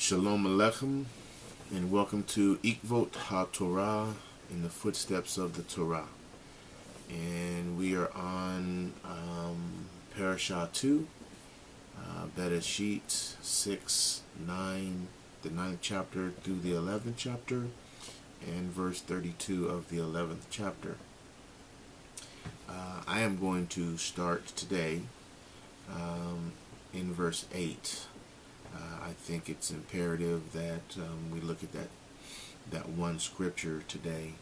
Shalom Aleichem, and welcome to Ikvot HaTorah, in the footsteps of the Torah. And we are on Parashah 2, Bereshit 6, 9, the 9th chapter through the 11th chapter, and verse 32 of the 11th chapter. I am going to start today in verse 8. I think it's imperative that we look at that one scripture today.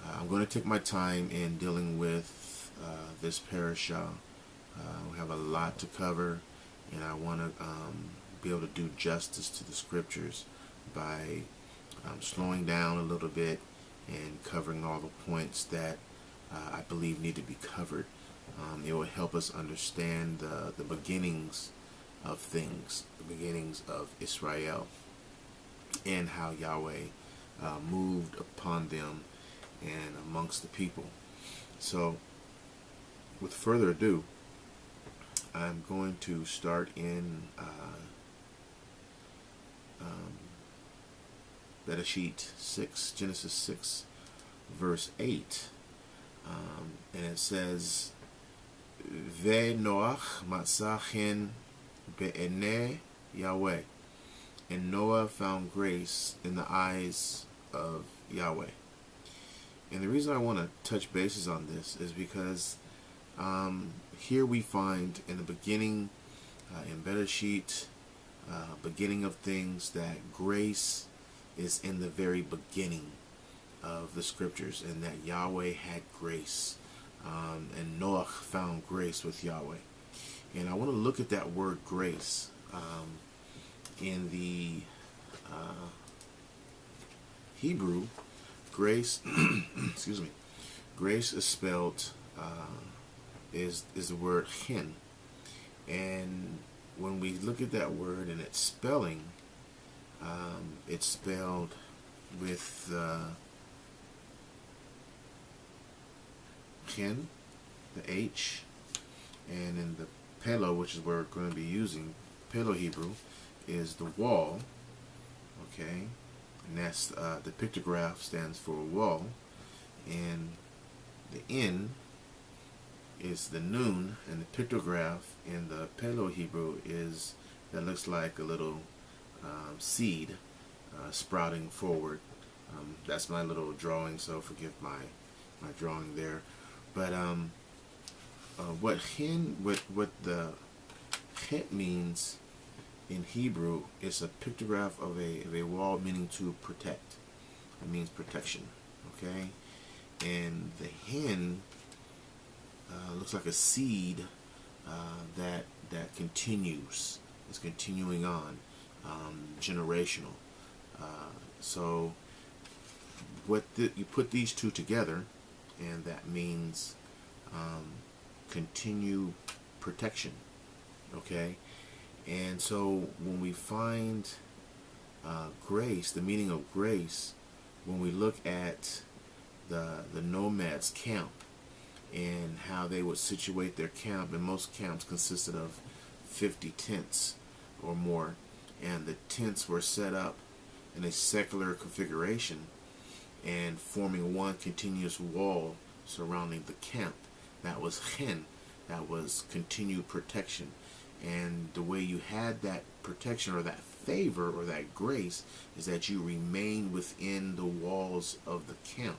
I'm going to take my time in dealing with this parashah. We have a lot to cover, and I want to be able to do justice to the scriptures by slowing down a little bit and covering all the points that I believe need to be covered. It will help us understand the beginnings of things, the beginnings of Israel, and how Yahweh moved upon them and amongst the people. So, with further ado, I'm going to start in Bereshit 6, Genesis 6, verse 8, and it says, Noach matzah chen be'enei Yahweh, and Noah found grace in the eyes of Yahweh. And the reason I want to touch bases on this is because here we find in the beginning, in Bereshit, beginning of things, that grace is in the very beginning of the scriptures, and that Yahweh had grace. And Noach found grace with Yahweh. And I want to look at that word grace in the Hebrew. Grace, excuse me, grace is spelled, is the word chen. And when we look at that word and its spelling, it's spelled with chen, the H, and in the Pelo, which is where we're going to be using Pelo Hebrew, is the wall, okay, and that's the pictograph stands for wall, and the N is the noon, and the pictograph in the Pelo Hebrew is that looks like a little seed sprouting forward. That's my little drawing, so forgive my drawing there. But what the chen means in Hebrew is a pictograph of a wall, meaning to protect. It means protection. Okay, and the hen looks like a seed that continues. It's continuing on, generational. So you put these two together, and that means continue protection. Okay, and so when we find grace, the meaning of grace, when we look at the nomads' camp and how they would situate their camp, and most camps consisted of 50 tents or more, and the tents were set up in a secular configuration and forming one continuous wall surrounding the camp. That was chen, that was continued protection. And the way you had that protection or that favor or that grace is that you remain within the walls of the camp.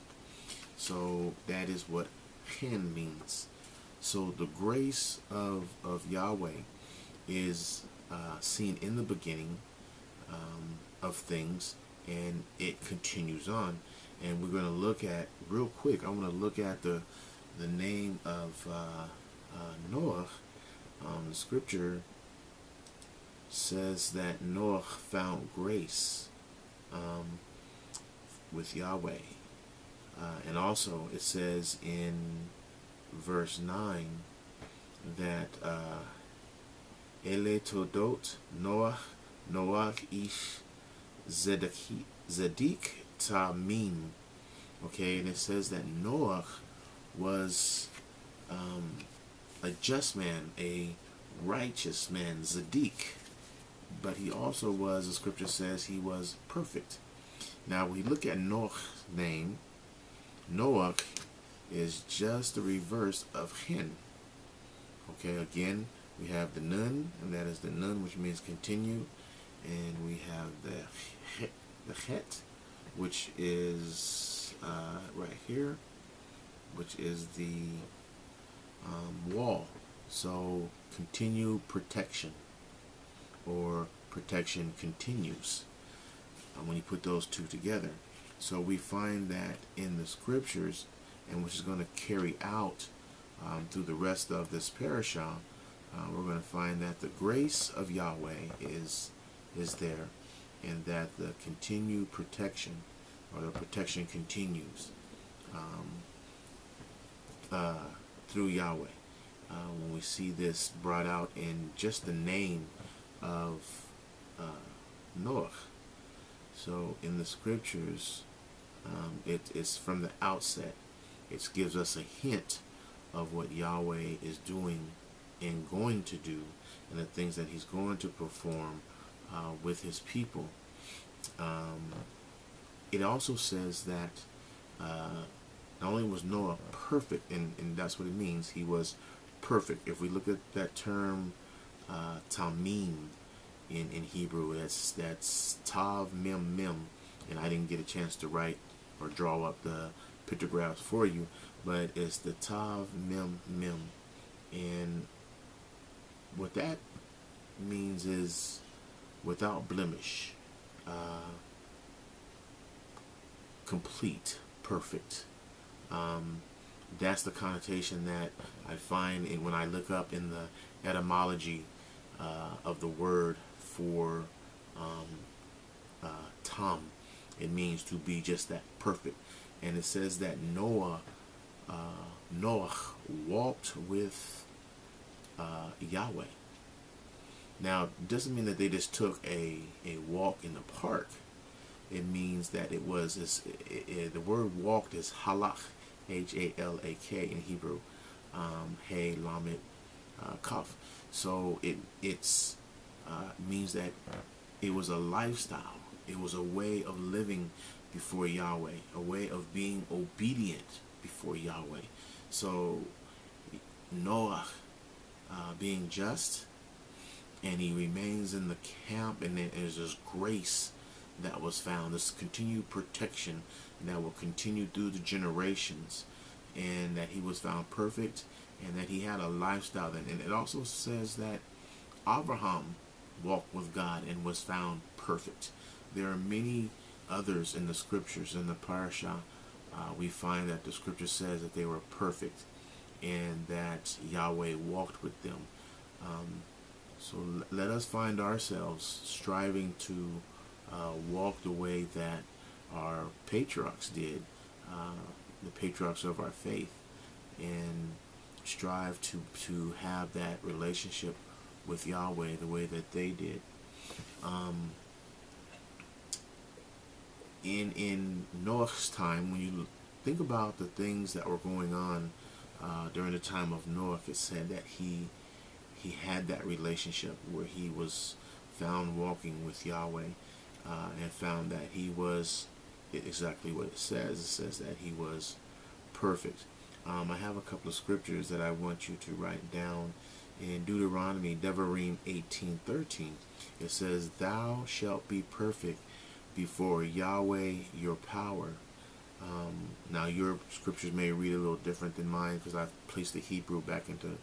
So that is what chen means. So the grace of Yahweh is seen in the beginning of things, and it continues on. And we're going to look at, real quick, I'm going to look at the name of Noah. The scripture says that Noah found grace with Yahweh. And also it says in verse 9 that Ele Todot Noach ish Zedik Tamim. Okay, and it says that Noah was a just man, a righteous man, Zadik. but he also was, the scripture says, he was perfect. Now, we look at Noah's name. Noah is just the reverse of Hen. Okay, again, we have the Nun, and that is the Nun, which means continue. And we have the Het, which is right here, which is the wall. So, continue protection, or protection continues, when you put those two together. So we find that in the scriptures, and which is going to carry out through the rest of this parasha, we're going to find that the grace of Yahweh is there, and that the continued protection, or the protection continues through Yahweh. When we see this brought out in just the name of Noah. So in the scriptures, it's from the outset. It gives us a hint of what Yahweh is doing and going to do, and the things that he's going to perform with his people. It also says that not only was Noah perfect, and that's what it means, he was perfect. If we look at that term tamim in Hebrew, that's tav mem mem, and I didn't get a chance to write or draw up the pictographs for you, but it's the tav mem mem, and what that means is without blemish, complete, perfect. That's the connotation that I find when I look up in the etymology of the word for tam. It means to be just that, perfect. And it says that Noah walked with Yahweh. Now, it doesn't mean that they just took a walk in the park. It means that it was the word walked is halach, Halak in Hebrew, Hey Lamed Kaf. So it means that it was a lifestyle. It was a way of living before Yahweh, a way of being obedient before Yahweh. So Noah being just, and he remains in the camp, and there's this grace that was found, this continued protection that will continue through the generations, and that he was found perfect, and that he had a lifestyle. And it also says that Abraham walked with God and was found perfect. There are many others in the scriptures, in the parasha, we find that the scripture says that they were perfect, and that Yahweh walked with them. So let us find ourselves striving to walk the way that our patriarchs did, the patriarchs of our faith, and strive to have that relationship with Yahweh the way that they did. In Noah's time, when you think about the things that were going on during the time of Noah, it said that he had that relationship where he was found walking with Yahweh, and found that he was exactly what it says. It says that he was perfect. I have a couple of scriptures that I want you to write down. In Deuteronomy, Devarim 18:13, it says, "Thou shalt be perfect before Yahweh your power." Now your scriptures may read a little different than mine, because I've placed the Hebrew back into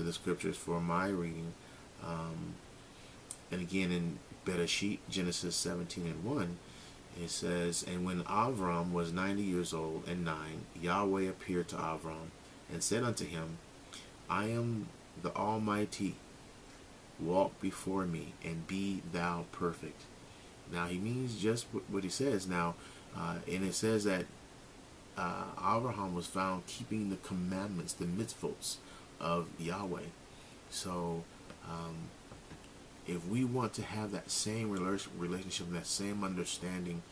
the scriptures for my reading. And again, in Bereshit, Genesis 17:1, it says, "And when Avram was 90 years old and 9, Yahweh appeared to Avram and said unto him, I am the Almighty. Walk before me and be thou perfect." Now he means just what he says. Now, and it says that Abraham was found keeping the commandments, the mitzvot of Yahweh. So if we want to have that same relationship, that same understanding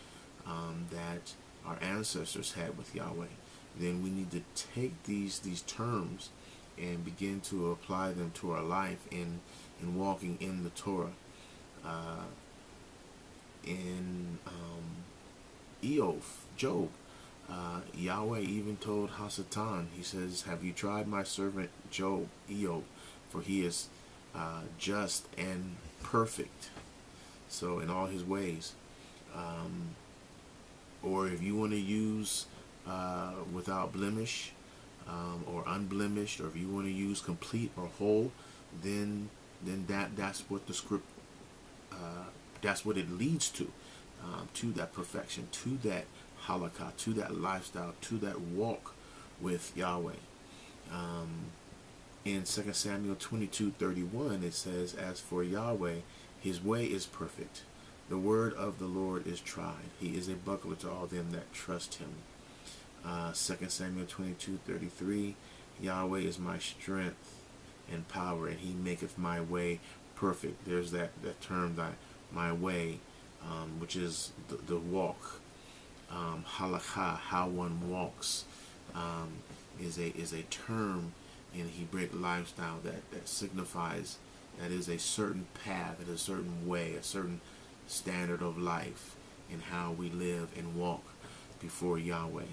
that our ancestors had with Yahweh, then we need to take these terms and begin to apply them to our life in walking in the Torah. In Job, Yahweh even told Hasatan, he says, have you tried my servant Job, for he is just and perfect, so in all his ways. Or if you want to use without blemish, or unblemished, or if you want to use complete or whole, then that's what the script, that's what it leads to that perfection, to that halakha, to that lifestyle, to that walk with Yahweh. In 2 Samuel 22:31, it says, as for Yahweh, his way is perfect. The word of the Lord is tried. He is a buckler to all them that trust him. 2 Samuel 22:33, Yahweh is my strength and power, and he maketh my way perfect. There's that term, that my way, which is the walk. Halakha, how one walks, is a term in Hebraic lifestyle that signifies that is a certain path, a certain way, a certain standard of life in how we live and walk before Yahweh.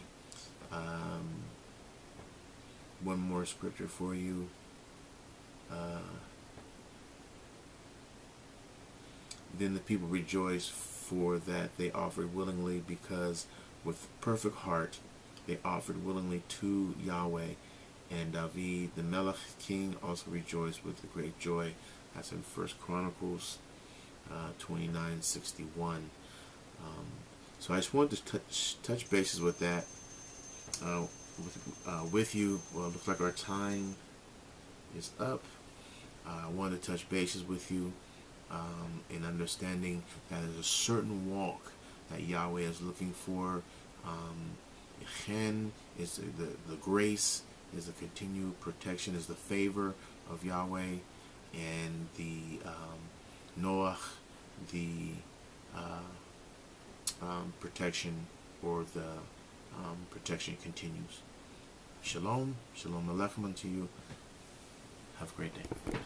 One more scripture for you. Then the people rejoiced for that they offered willingly, because with perfect heart they offered willingly to Yahweh. And David, the Melech king, also rejoiced with great joy. That's in 1 Chronicles 29:61. So I just wanted to touch bases with that with you. Well, it looks like our time is up. I wanted to touch bases with you in understanding that there's a certain walk that Yahweh is looking for. Chen is the grace, is the continued protection, is the favor of Yahweh, and the Noach, the protection, or the protection continues. Shalom, shalom aleichem unto you. Have a great day.